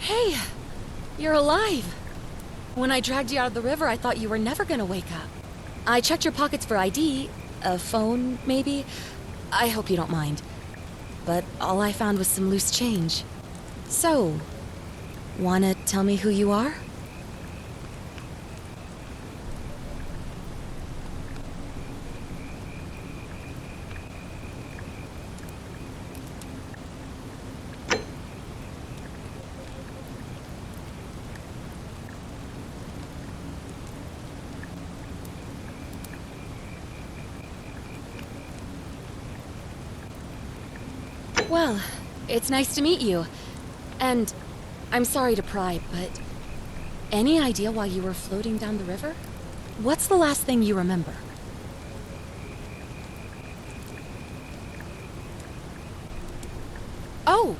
Hey, you're alive. When I dragged you out of the river, I thought you were never gonna wake up. I checked your pockets for ID, a phone, maybe. I hope you don't mind. But all I found was some loose change. So, wanna tell me who you are? Well, it's nice to meet you. And I'm sorry to pry, but any idea why you were floating down the river? What's the last thing you remember? Oh,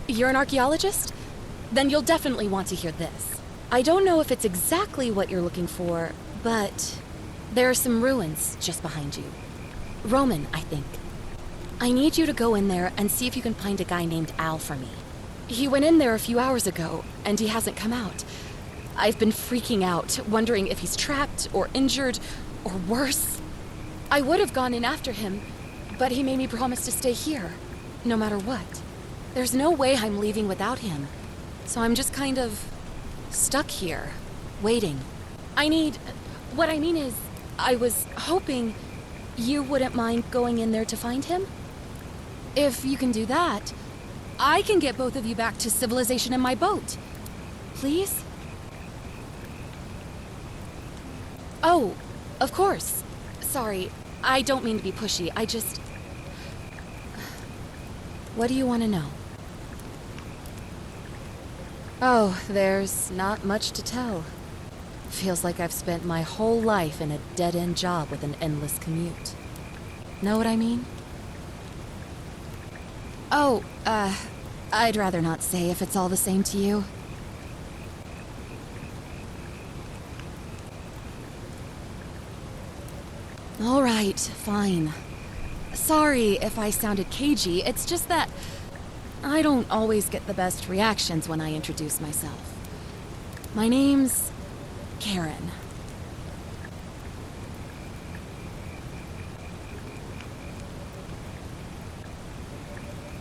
you're an archaeologist? Then you'll definitely want to hear this. I don't know if it's exactly what you're looking for, but there are some ruins just behind you. Roman, I think. I need you to go in there and see if you can find a guy named Al for me. He went in there a few hours ago, and he hasn't come out. I've been freaking out, wondering if he's trapped or injured or worse. I would have gone in after him, but he made me promise to stay here, no matter what. There's no way I'm leaving without him, so I'm just kind of stuck here, waiting. What I mean is, I was hoping you wouldn't mind going in there to find him? If you can do that, I can get both of you back to civilization in my boat. Please? Oh, of course. Sorry, I don't mean to be pushy. What do you want to know? Oh, there's not much to tell. Feels like I've spent my whole life in a dead-end job with an endless commute. Know what I mean? Oh, I'd rather not say if it's all the same to you. All right, fine. Sorry if I sounded cagey, it's just that I don't always get the best reactions when I introduce myself. My name's Karen.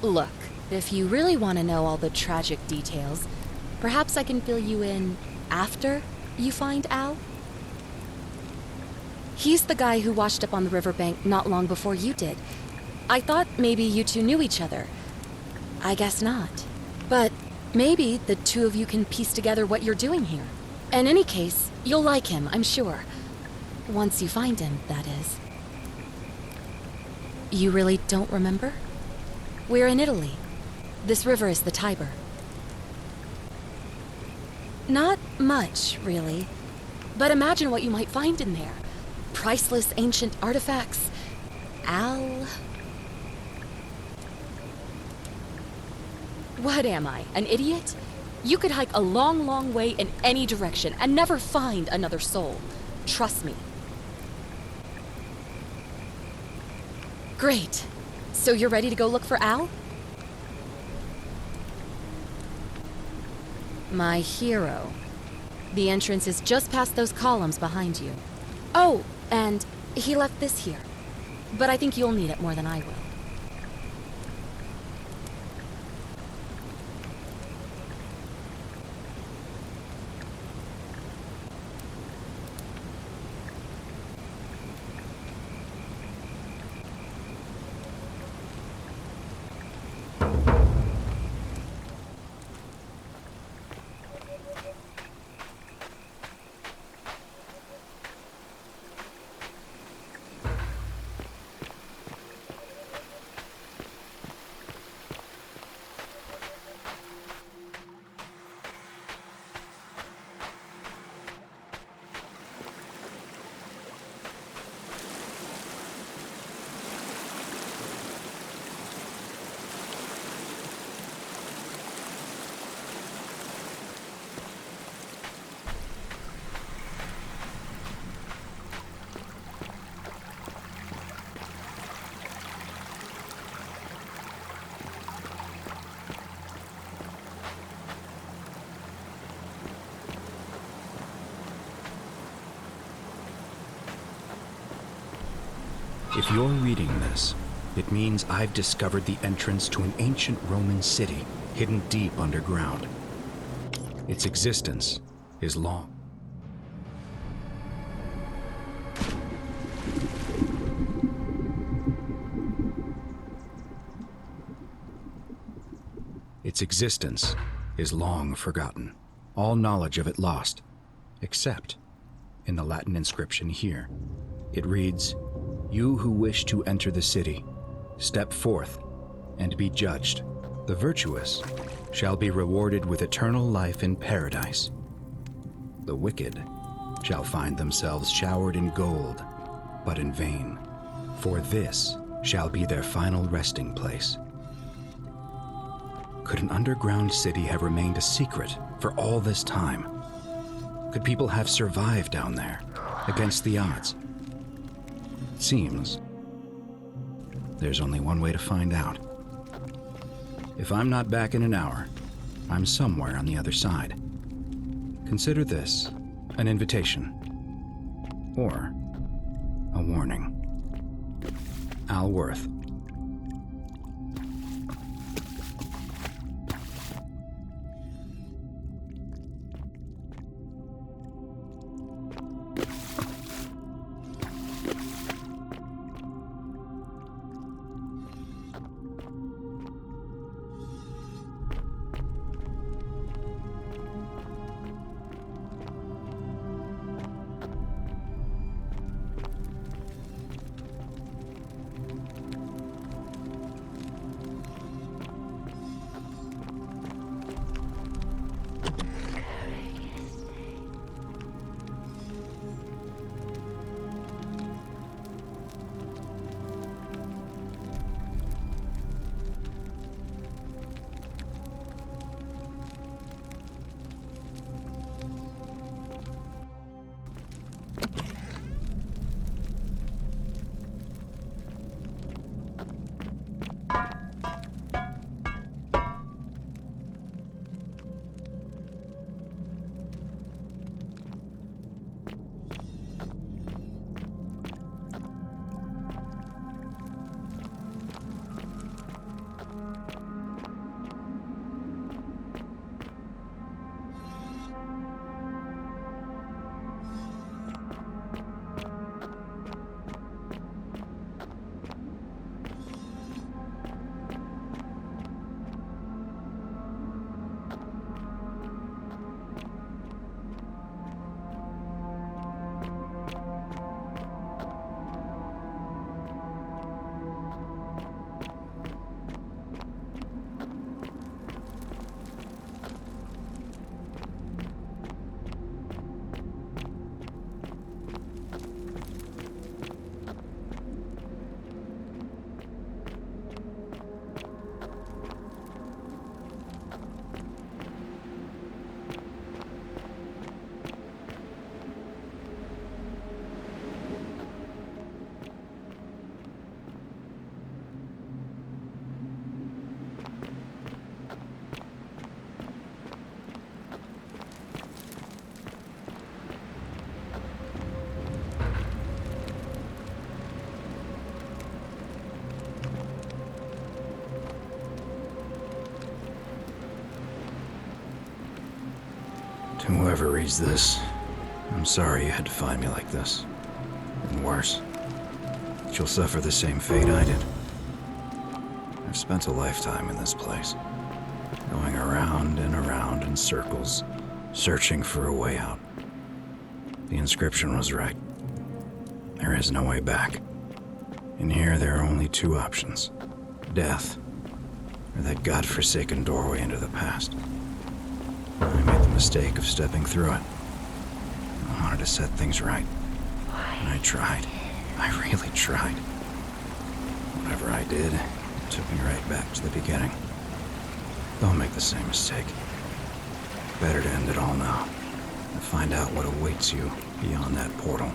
Look, if you really want to know all the tragic details, perhaps I can fill you in after you find Al? He's the guy who washed up on the riverbank not long before you did. I thought maybe you two knew each other. I guess not. But maybe the two of you can piece together what you're doing here. In any case, you'll like him, I'm sure. Once you find him, that is. You really don't remember? We're in Italy. This river is the Tiber. Not much, really. But imagine what you might find in there. Priceless ancient artifacts. Al... What am I, an idiot? You could hike a long, long way in any direction and never find another soul. Trust me. Great. So you're ready to go look for Al? My hero. The entrance is just past those columns behind you. Oh, and he left this here. But I think you'll need it more than I will. If you're reading this, it means I've discovered the entrance to an ancient Roman city hidden deep underground. Its existence is long. Its existence is long forgotten, all knowledge of it lost, except in the Latin inscription here. It reads, "You who wish to enter the city, step forth and be judged. The virtuous shall be rewarded with eternal life in paradise. The wicked shall find themselves showered in gold, but in vain, for this shall be their final resting place." Could an underground city have remained a secret for all this time? Could people have survived down there, against the odds? It seems there's only one way to find out. If I'm not back in an hour, I'm somewhere on the other side. Consider this an invitation, or a warning. Al Worth. To whoever reads this, I'm sorry you had to find me like this. And worse, that you'll suffer the same fate I did. I've spent a lifetime in this place, going around and around in circles, searching for a way out. The inscription was right. There is no way back. In here, there are only two options: death, or that godforsaken doorway into the past. I made the mistake of stepping through it. I wanted to set things right. And I tried. I really tried. Whatever I did, it took me right back to the beginning. Don't make the same mistake. Better to end it all now and find out what awaits you beyond that portal.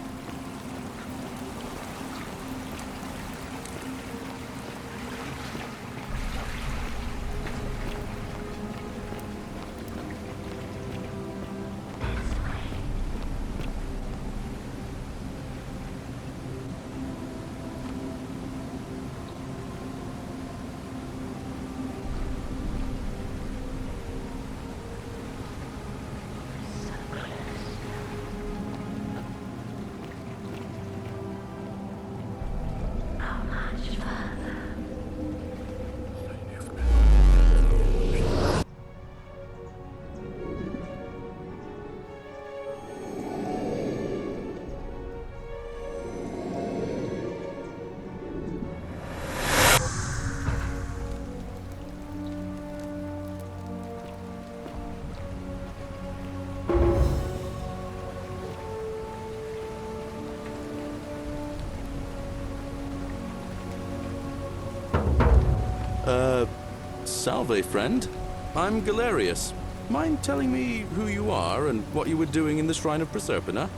Salve, friend. I'm Galerius. Mind telling me who you are and what you were doing in the Shrine of Proserpina?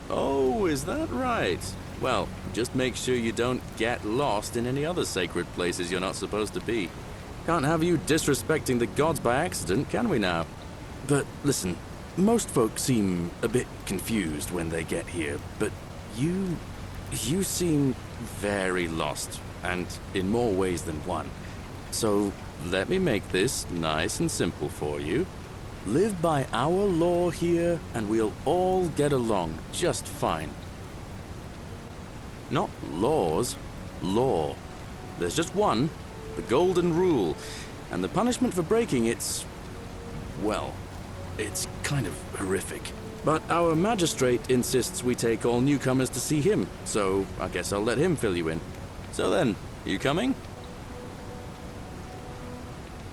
Oh, is that right? Well, just make sure you don't get lost in any other sacred places you're not supposed to be. Can't have you disrespecting the gods by accident, can we now? But listen, most folks seem a bit confused when they get here, but you seem very lost, and in more ways than one. So let me make this nice and simple for you. Live by our law here, and we'll all get along just fine. Not laws, law. There's just one, the Golden Rule, and the punishment for breaking it's, well, it's kind of horrific. But our magistrate insists we take all newcomers to see him, so I guess I'll let him fill you in. So then, you coming?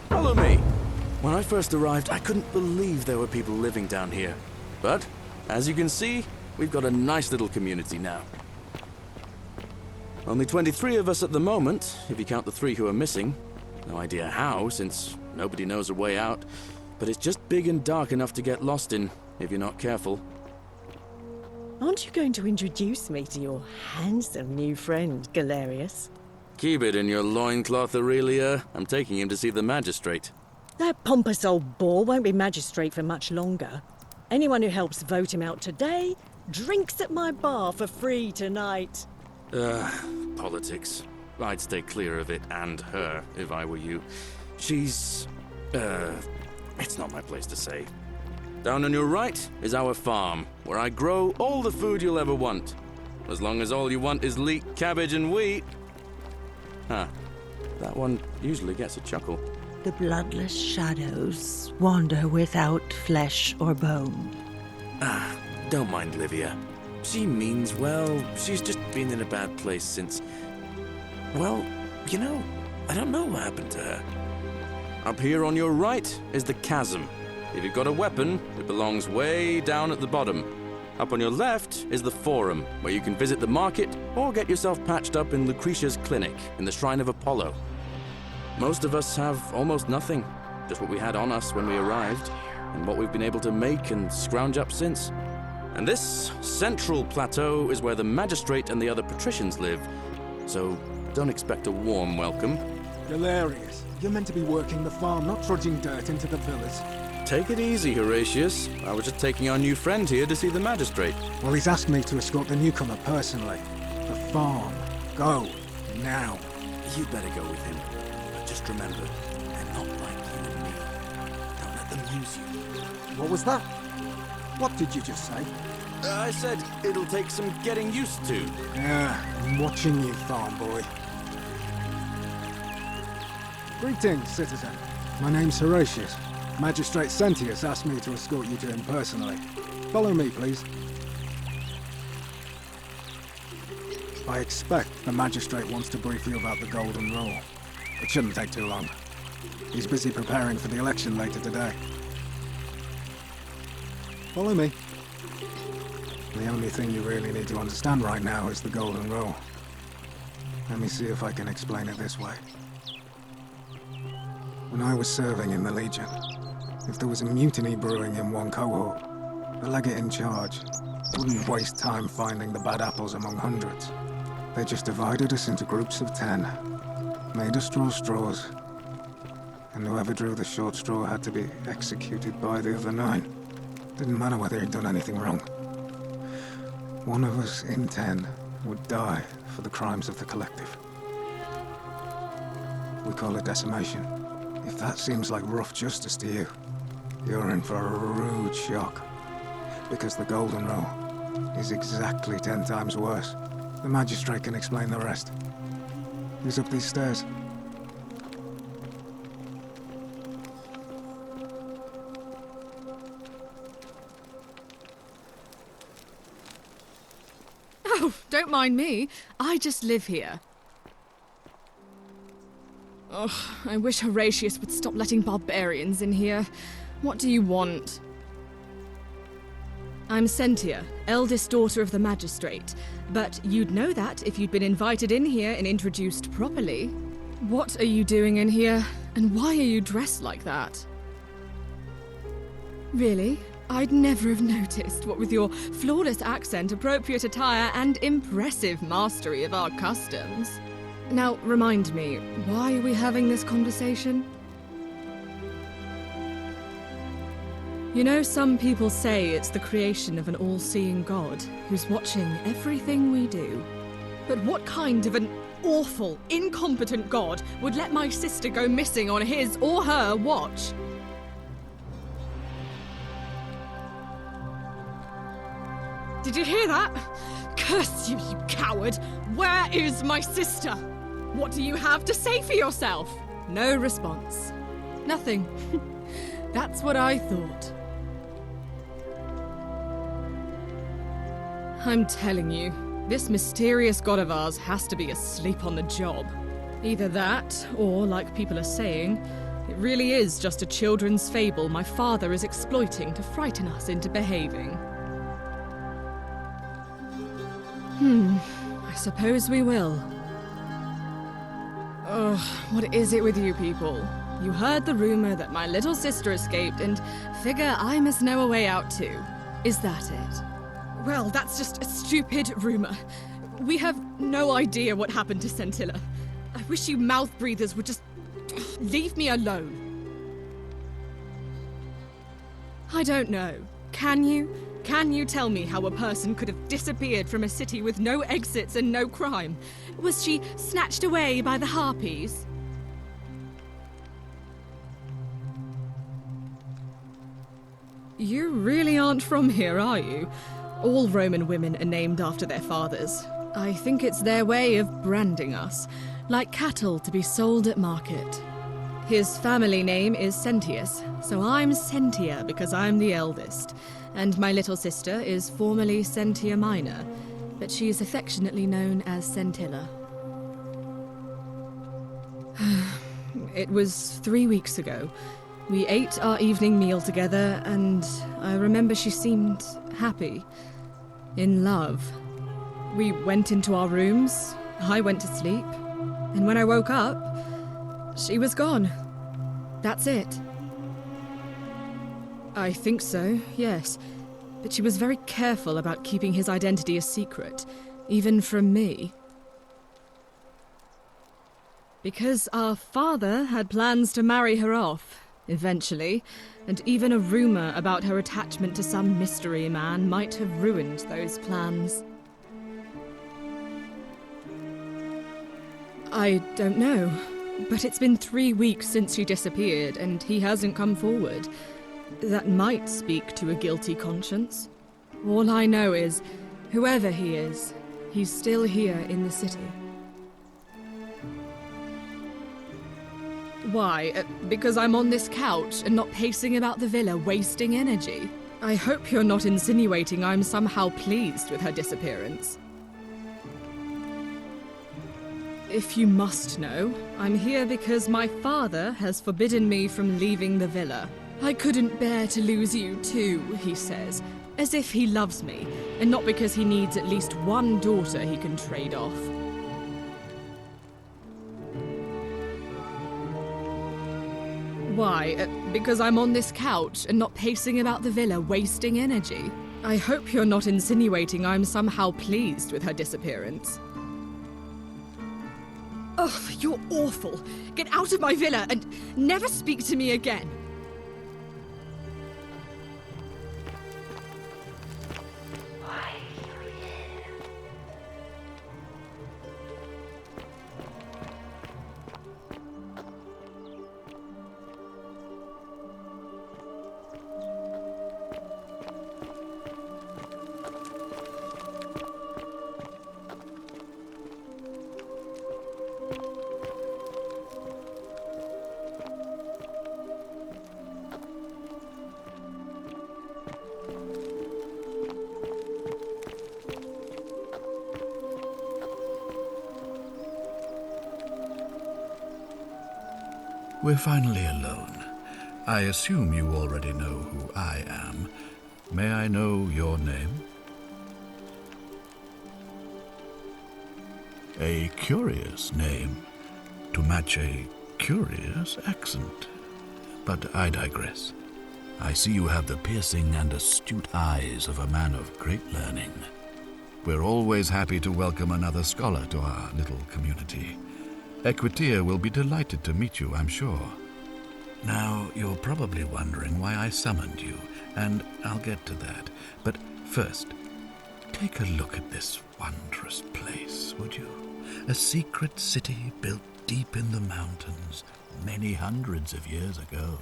Follow me. When I first arrived, I couldn't believe there were people living down here. But, as you can see, we've got a nice little community now. Only 23 of us at the moment, if you count the 3 who are missing. No idea how, since nobody knows a way out. But it's just big and dark enough to get lost in, if you're not careful. Aren't you going to introduce me to your handsome new friend, Galerius? Keep it in your loincloth, Aurelia. I'm taking him to see the magistrate. That pompous old bore won't be magistrate for much longer. Anyone who helps vote him out today drinks at my bar for free tonight. Politics. I'd stay clear of it and her, if I were you. She's... it's not my place to say. Down on your right is our farm, where I grow all the food you'll ever want. As long as all you want is leek, cabbage, and wheat. Huh. That one usually gets a chuckle. The bloodless shadows wander without flesh or bone. Don't mind Livia. She means well. She's just been in a bad place since... Well, you know, I don't know what happened to her. Up here on your right is the chasm. If you've got a weapon, it belongs way down at the bottom. Up on your left is the Forum, where you can visit the market or get yourself patched up in Lucretia's clinic in the Shrine of Apollo. Most of us have almost nothing, just what we had on us when we arrived, and what we've been able to make and scrounge up since. And this central plateau is where the magistrate and the other patricians live, so don't expect a warm welcome. Galerius, you're meant to be working the farm, not trudging dirt into the villas. Take it easy, Horatius. I was just taking our new friend here to see the magistrate. Well, he's asked me to escort the newcomer personally. The farm. Go. Now. You'd better go with him. But just remember, they're not like you and me. Don't let them use you. What was that? What did you just say? I said it'll take some getting used to. Yeah, I'm watching you, farm boy. Greetings, citizen. My name's Horatius. Magistrate Sentius asked me to escort you to him personally. Follow me, please. I expect the magistrate wants to brief you about the Golden Rule. It shouldn't take too long. He's busy preparing for the election later today. Follow me. The only thing you really need to understand right now is the Golden Rule. Let me see if I can explain it this way. When I was serving in the Legion, if there was a mutiny brewing in one cohort, the legate in charge wouldn't waste time finding the bad apples among hundreds. They just divided us into groups of 10, made us draw straws, and whoever drew the short straw had to be executed by the other 9. Didn't matter whether he'd done anything wrong. One of us in 10 would die for the crimes of the collective. We call it decimation. If that seems like rough justice to you, you're in for a rude shock. Because the Golden Rule is exactly 10 times worse. The magistrate can explain the rest. He's up these stairs. Oh, don't mind me. I just live here. Ugh, I wish Horatius would stop letting barbarians in here. What do you want? I'm Sentia, eldest daughter of the magistrate. But you'd know that if you'd been invited in here and introduced properly. What are you doing in here? And why are you dressed like that? Really? I'd never have noticed, what with your flawless accent, appropriate attire, and impressive mastery of our customs. Now, remind me, why are we having this conversation? You know, some people say it's the creation of an all-seeing God who's watching everything we do. But what kind of an awful, incompetent God would let my sister go missing on his or her watch? Did you hear that? Curse you, you coward! Where is my sister? What do you have to say for yourself? No response. Nothing. That's what I thought. I'm telling you, this mysterious god of ours has to be asleep on the job. Either that, or, like people are saying, it really is just a children's fable my father is exploiting to frighten us into behaving. I suppose we will. Ugh, what is it with you people? You heard the rumor that my little sister escaped and figure I must know a way out too. Is that it? Well, that's just a stupid rumor. We have no idea what happened to Scintilla. I wish you mouth breathers would just leave me alone. I don't know. Can you? Can you tell me how a person could have disappeared from a city with no exits and no crime? Was she snatched away by the Harpies? You really aren't from here, are you? All Roman women are named after their fathers. I think it's their way of branding us, like cattle to be sold at market. His family name is Sentius, so I'm Sentia because I'm the eldest. And my little sister is formerly Sentia Minor, but she is affectionately known as Scintilla. It was 3 weeks ago. We ate our evening meal together, and I remember she seemed happy. In love. We went into our rooms, I went to sleep, and when I woke up, she was gone. That's it. I think so, yes. But she was very careful about keeping his identity a secret, even from me. Because our father had plans to marry her off, eventually, and even a rumor about her attachment to some mystery man might have ruined those plans. I don't know, but it's been 3 weeks since she disappeared, and he hasn't come forward. That might speak to a guilty conscience. All I know is, whoever he is, he's still here in the city. Why? Because I'm on this couch and not pacing about the villa, wasting energy? I hope you're not insinuating I'm somehow pleased with her disappearance. If you must know, I'm here because my father has forbidden me from leaving the villa. I couldn't bear to lose you too, he says, as if he loves me, and not because he needs at least one daughter he can trade off. Why? Because I'm on this couch and not pacing about the villa, wasting energy? I hope you're not insinuating I'm somehow pleased with her disappearance. Ugh, you're awful. Get out of my villa and never speak to me again. We're finally alone. I assume you already know who I am. May I know your name? A curious name to match a curious accent. But I digress. I see you have the piercing and astute eyes of a man of great learning. We're always happy to welcome another scholar to our little community. Equitia will be delighted to meet you, I'm sure. Now, you're probably wondering why I summoned you, and I'll get to that. But first, take a look at this wondrous place, would you? A secret city built deep in the mountains many hundreds of years ago.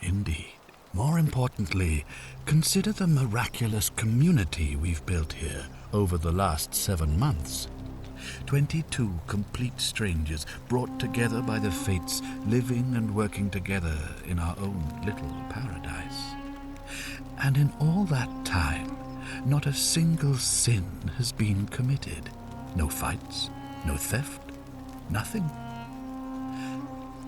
Indeed. More importantly, consider the miraculous community we've built here over the last 7 months. 22 complete strangers brought together by the fates, living and working together in our own little paradise. And in all that time, not a single sin has been committed. No fights, no theft, nothing.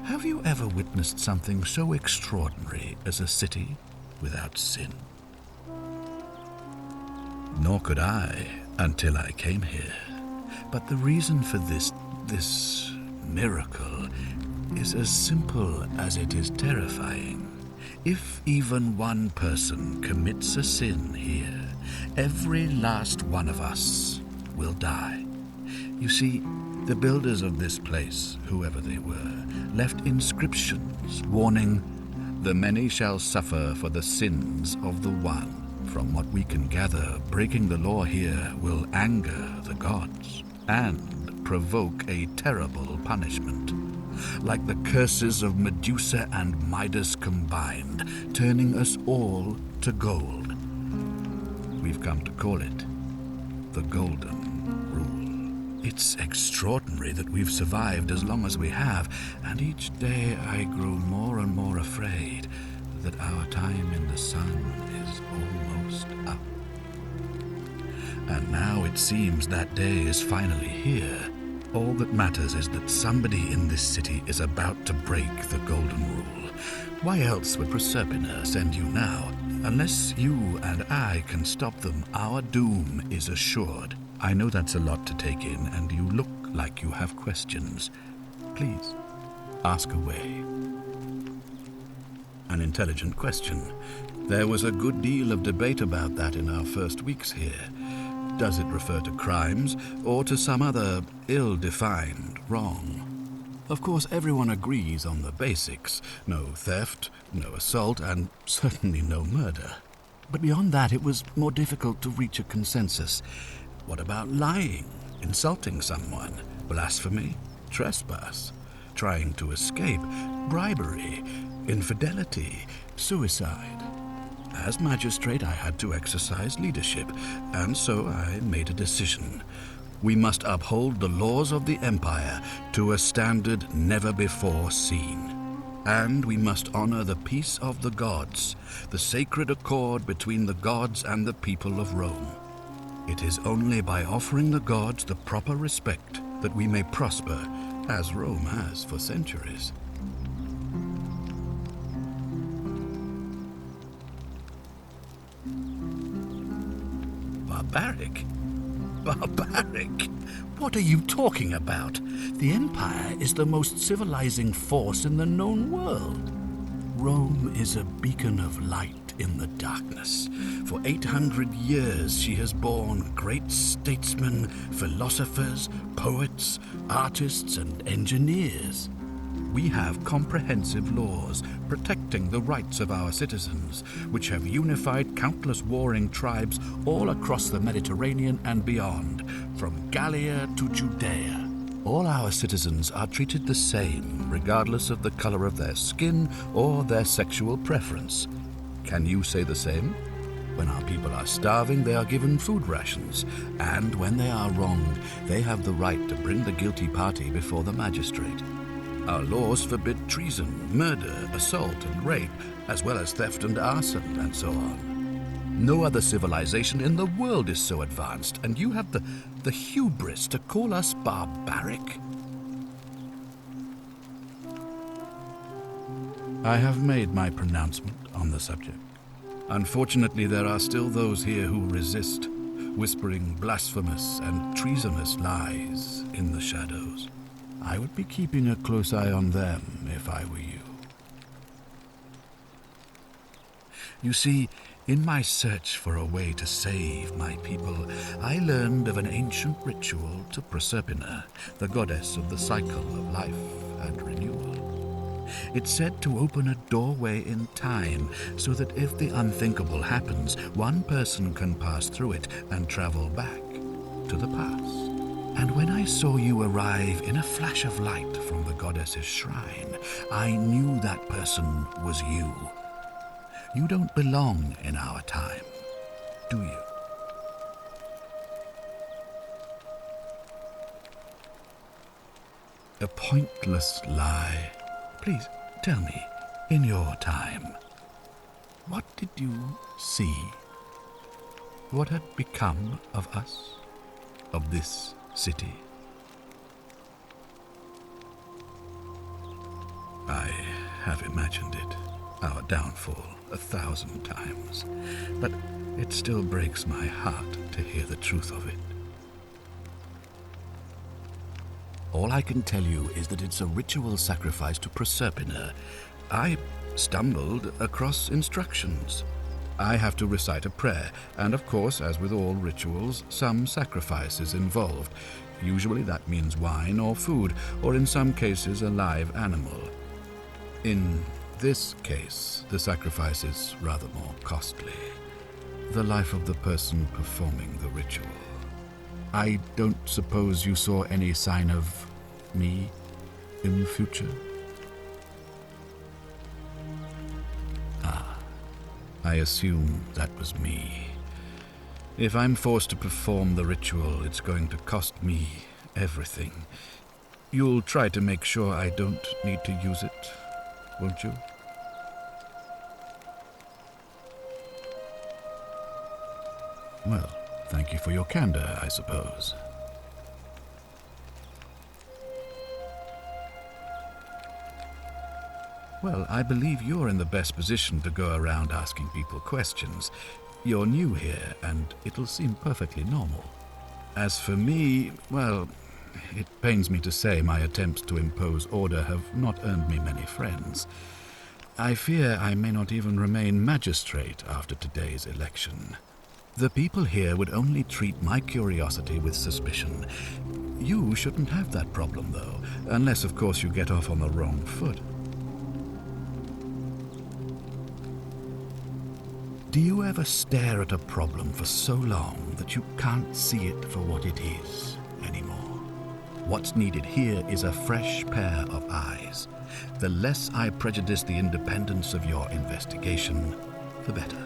Have you ever witnessed something so extraordinary as a city without sin? Nor could I until I came here. But the reason for this miracle is as simple as it is terrifying. If even one person commits a sin here, every last one of us will die. You see, the builders of this place, whoever they were, left inscriptions warning, "The many shall suffer for the sins of the one." From what we can gather, breaking the law here will anger the gods and provoke a terrible punishment. Like the curses of Medusa and Midas combined, turning us all to gold. We've come to call it the Golden Rule. It's extraordinary that we've survived as long as we have, and each day I grow more and more afraid that our time in the sun is almost up. And now it seems that day is finally here. All that matters is that somebody in this city is about to break the Golden Rule. Why else would Proserpina send you now? Unless you and I can stop them, our doom is assured. I know that's a lot to take in, and you look like you have questions. Please, ask away. An intelligent question. There was a good deal of debate about that in our first weeks here. Does it refer to crimes or to some other ill-defined wrong? Of course, everyone agrees on the basics. No theft, no assault, and certainly no murder. But beyond that, it was more difficult to reach a consensus. What about lying, insulting someone, blasphemy, trespass, trying to escape, bribery, infidelity, suicide? As magistrate, I had to exercise leadership, and so I made a decision. We must uphold the laws of the Empire to a standard never before seen. And we must honor the peace of the gods, the sacred accord between the gods and the people of Rome. It is only by offering the gods the proper respect that we may prosper, as Rome has for centuries. Barbaric? Barbaric? What are you talking about? The Empire is the most civilizing force in the known world. Rome is a beacon of light in the darkness. For 800 years she has borne great statesmen, philosophers, poets, artists, and engineers. We have comprehensive laws protecting the rights of our citizens, which have unified countless warring tribes all across the Mediterranean and beyond, from Gallia to Judea. All our citizens are treated the same, regardless of the color of their skin or their sexual preference. Can you say the same? When our people are starving, they are given food rations, and when they are wronged, they have the right to bring the guilty party before the magistrate. Our laws forbid treason, murder, assault, and rape, as well as theft and arson, and so on. No other civilization in the world is so advanced, and you have the hubris to call us barbaric? I have made my pronouncement on the subject. Unfortunately, there are still those here who resist, whispering blasphemous and treasonous lies in the shadows. I would be keeping a close eye on them if I were you. You see, in my search for a way to save my people, I learned of an ancient ritual to Proserpina, the goddess of the cycle of life and renewal. It's said to open a doorway in time so that if the unthinkable happens, one person can pass through it and travel back to the past. And when I saw you arrive in a flash of light from the goddess's shrine, I knew that person was you. You don't belong in our time, do you? A pointless lie. Please, tell me, in your time, what did you see? What had become of us, of this city? I have imagined it, our downfall, 1,000 times, but it still breaks my heart to hear the truth of it. All I can tell you is that it's a ritual sacrifice to Proserpina. I stumbled across instructions. I have to recite a prayer, and of course, as with all rituals, some sacrifice is involved. Usually that means wine or food, or in some cases a live animal. In this case, the sacrifice is rather more costly. The life of the person performing the ritual. I don't suppose you saw any sign of me in the future? Ah, I assume that was me. If I'm forced to perform the ritual, it's going to cost me everything. You'll try to make sure I don't need to use it, won't you? Well, thank you for your candor, I suppose. Well, I believe you're in the best position to go around asking people questions. You're new here, and it'll seem perfectly normal. As for me, well, it pains me to say my attempts to impose order have not earned me many friends. I fear I may not even remain magistrate after today's election. The people here would only treat my curiosity with suspicion. You shouldn't have that problem, though, unless, of course, you get off on the wrong foot. Do you ever stare at a problem for so long that you can't see it for what it is anymore? What's needed here is a fresh pair of eyes. The less I prejudice the independence of your investigation, the better.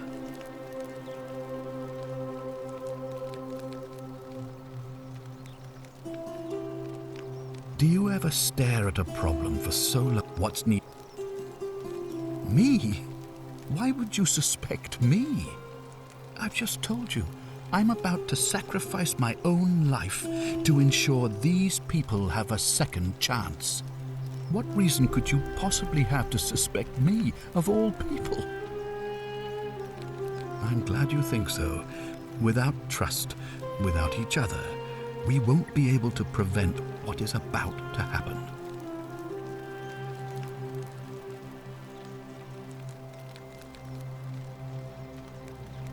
Do you ever stare at a problem for so long? What's needed? Me? Why would you suspect me? I've just told you, I'm about to sacrifice my own life to ensure these people have a second chance. What reason could you possibly have to suspect me, of all people? I'm glad you think so. Without trust, without each other, we won't be able to prevent what is about to happen.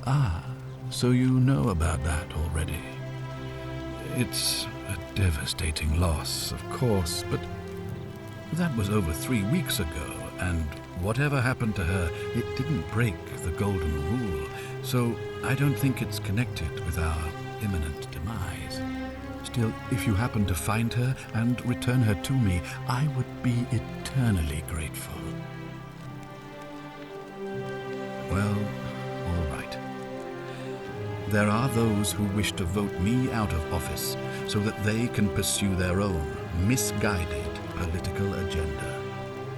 Ah, so you know about that already. It's a devastating loss, of course, but that was over 3 weeks ago, and whatever happened to her, it didn't break the golden rule, so I don't think it's connected with our imminent demise. Still, if you happen to find her and return her to me, I would be eternally grateful. Well, all right. There are those who wish to vote me out of office so that they can pursue their own misguided political agenda.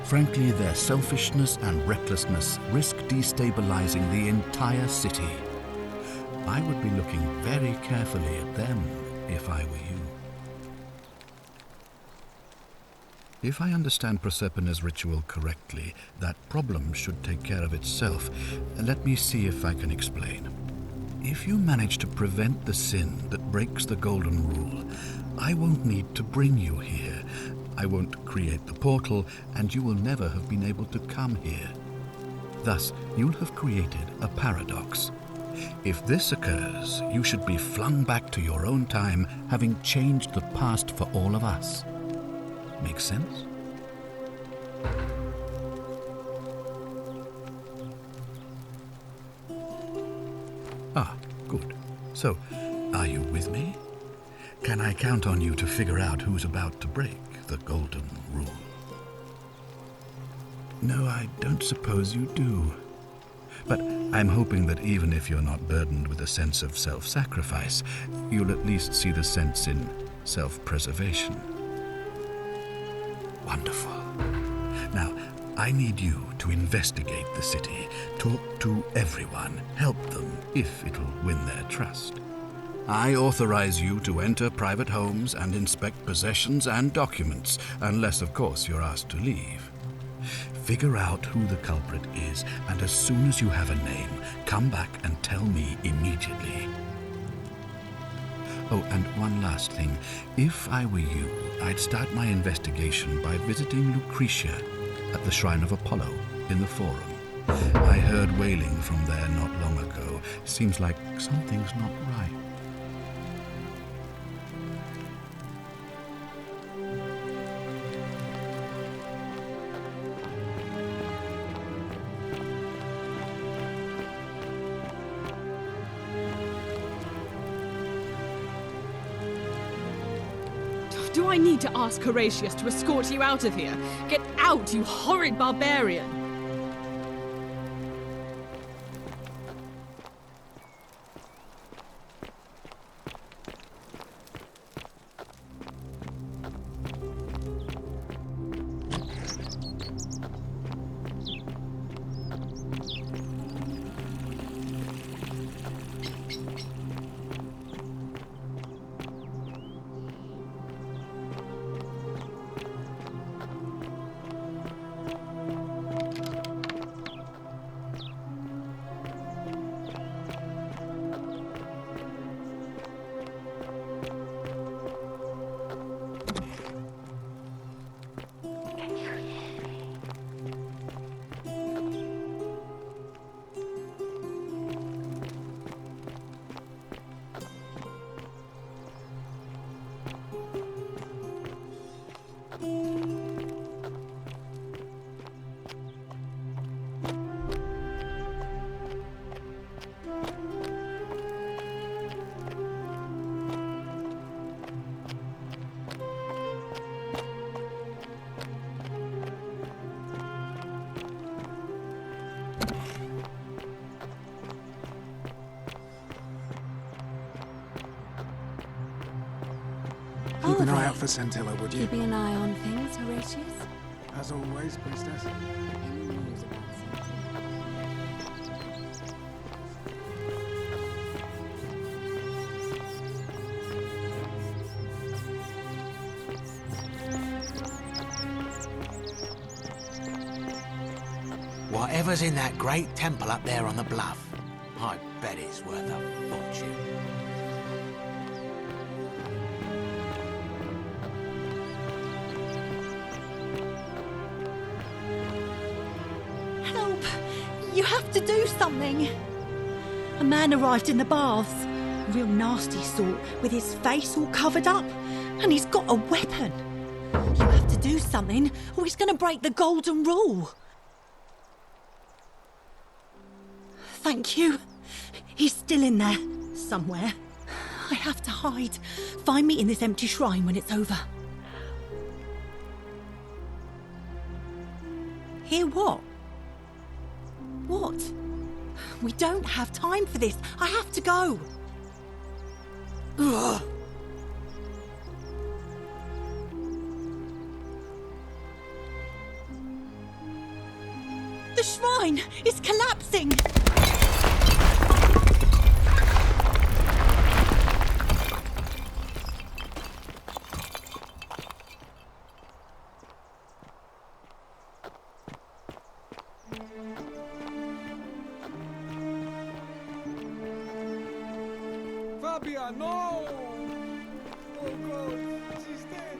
Frankly, their selfishness and recklessness risk destabilizing the entire city. I would be looking very carefully at them if I were you. If I understand Prosperna's ritual correctly, that problem should take care of itself. Let me see if I can explain. If you manage to prevent the sin that breaks the Golden Rule, I won't need to bring you here. I won't create the portal, and you will never have been able to come here. Thus, you'll have created a paradox. If this occurs, you should be flung back to your own time, having changed the past for all of us. Make sense? Ah, good. So, are you with me? Can I count on you to figure out who's about to break the Golden Rule? No, I don't suppose you do. But I'm hoping that even if you're not burdened with a sense of self-sacrifice, you'll at least see the sense in self-preservation. Wonderful. Now, I need you to investigate the city, talk to everyone, help them if it'll win their trust. I authorize you to enter private homes and inspect possessions and documents, unless, of course, you're asked to leave. Figure out who the culprit is, and as soon as you have a name, come back and tell me immediately. Oh, and one last thing. If I were you, I'd start my investigation by visiting Lucretia at the Shrine of Apollo in the Forum. I heard wailing from there not long ago. Seems like something's not right. Do I need to ask Horatius to escort you out of here? Get out, you horrid barbarian! Keep an eye out for Scintilla, would you? Keeping an eye on things, Horatius? As always, priestess. Any news about Whatever's in that great temple up there on the bluff, I bet it's worth a fortune. Help! You have to do something! A man arrived in the baths. A real nasty sort, with his face all covered up. And he's got a weapon. You have to do something, or he's going to break the Golden Rule. Thank you. He's still in there, somewhere. I have to hide. Find me in this empty shrine when it's over. Hear what? What? We don't have time for this. I have to go. Ugh. The shrine is collapsing! Ella, no! Oh God, she's dead!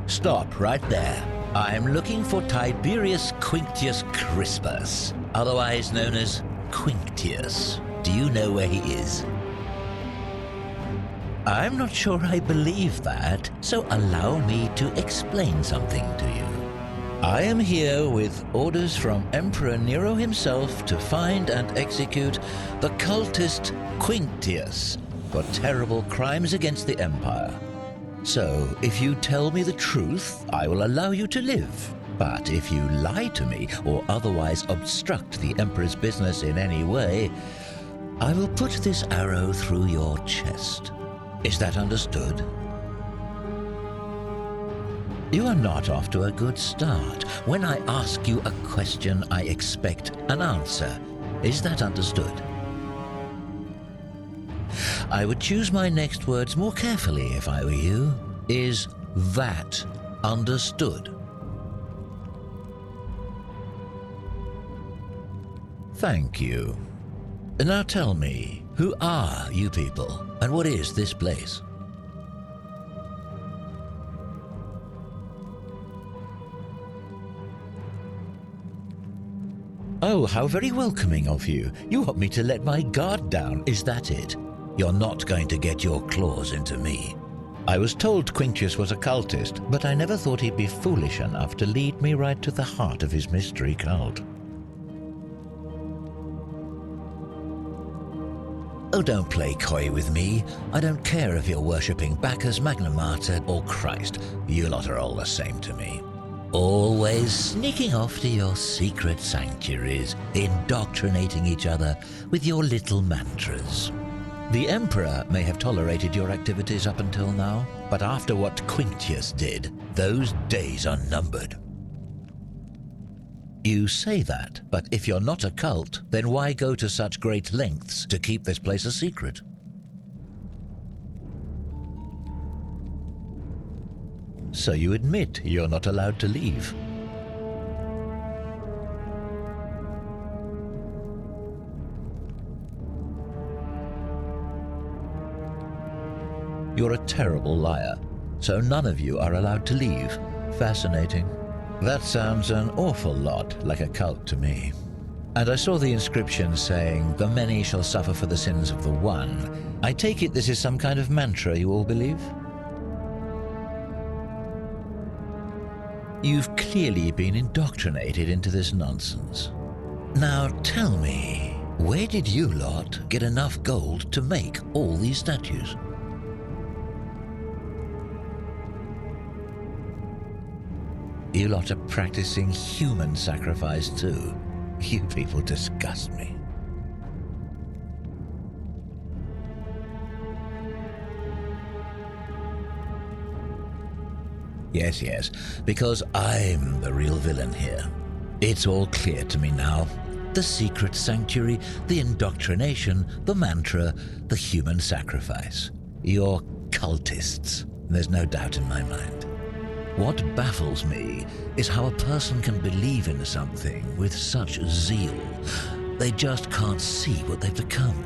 Stop right there. I'm looking for Tiberius Quinctius Crispus, otherwise known as Quinctius. Do you know where he is? I'm not sure I believe that, so allow me to explain something to you. I am here with orders from Emperor Nero himself to find and execute the cultist Quinctius for terrible crimes against the Empire. So, if you tell me the truth, I will allow you to live. But if you lie to me or otherwise obstruct the Emperor's business in any way, I will put this arrow through your chest. Is that understood? You are not off to a good start. When I ask you a question, I expect an answer. Is that understood? I would choose my next words more carefully if I were you. Is that understood? Thank you. Now tell me, who are you people, and what is this place? Oh, how very welcoming of you. You want me to let my guard down, is that it? You're not going to get your claws into me. I was told Quinctius was a cultist, but I never thought he'd be foolish enough to lead me right to the heart of his mystery cult. Oh, don't play coy with me. I don't care if you're worshipping Bacchus, Magna Mater, or Christ. You lot are all the same to me. Always sneaking off to your secret sanctuaries, indoctrinating each other with your little mantras. The Emperor may have tolerated your activities up until now, but after what Quinctius did, those days are numbered. You say that, but if you're not a cult, then why go to such great lengths to keep this place a secret? So you admit you're not allowed to leave. You're a terrible liar, so none of you are allowed to leave. Fascinating. That sounds an awful lot like a cult to me. And I saw the inscription saying, "The many shall suffer for the sins of the one." I take it this is some kind of mantra you all believe? You've clearly been indoctrinated into this nonsense. Now tell me, where did you lot get enough gold to make all these statues? You lot are practicing human sacrifice too. You people disgust me. Yes, because I'm the real villain here. It's all clear to me now. The secret sanctuary, the indoctrination, the mantra, the human sacrifice. You're cultists. There's no doubt in my mind. What baffles me is how a person can believe in something with such zeal. They just can't see what they've become.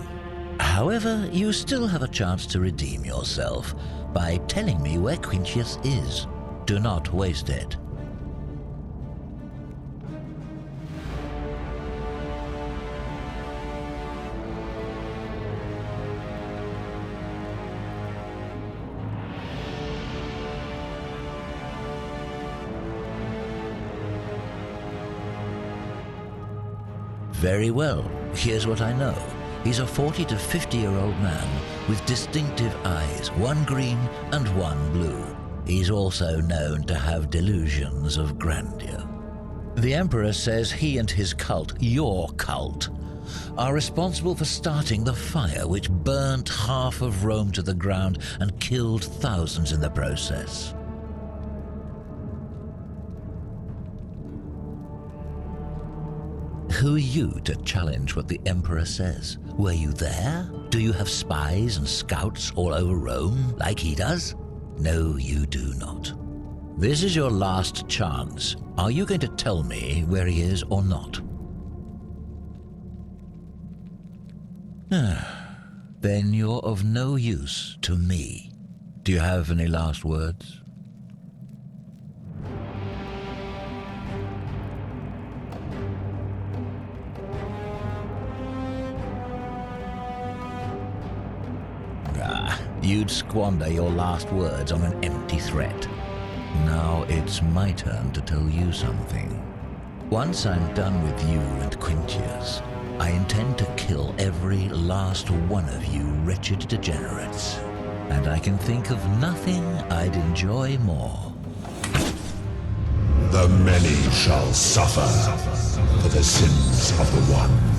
However, you still have a chance to redeem yourself by telling me where Quinctius is. Do not waste it. Very well, here's what I know. He's a 40 to 50-year-old man with distinctive eyes, one green and one blue. He's also known to have delusions of grandeur. The Emperor says he and his cult, your cult, are responsible for starting the fire which burnt half of Rome to the ground and killed thousands in the process. Who are you to challenge what the Emperor says? Were you there? Do you have spies and scouts all over Rome like he does? No, you do not. This is your last chance. Are you going to tell me where he is or not? Then you're of no use to me. Do you have any last words? You'd squander your last words on an empty threat. Now it's my turn to tell you something. Once I'm done with you and Quintius, I intend to kill every last one of you wretched degenerates. And I can think of nothing I'd enjoy more. The many shall suffer for the sins of the one.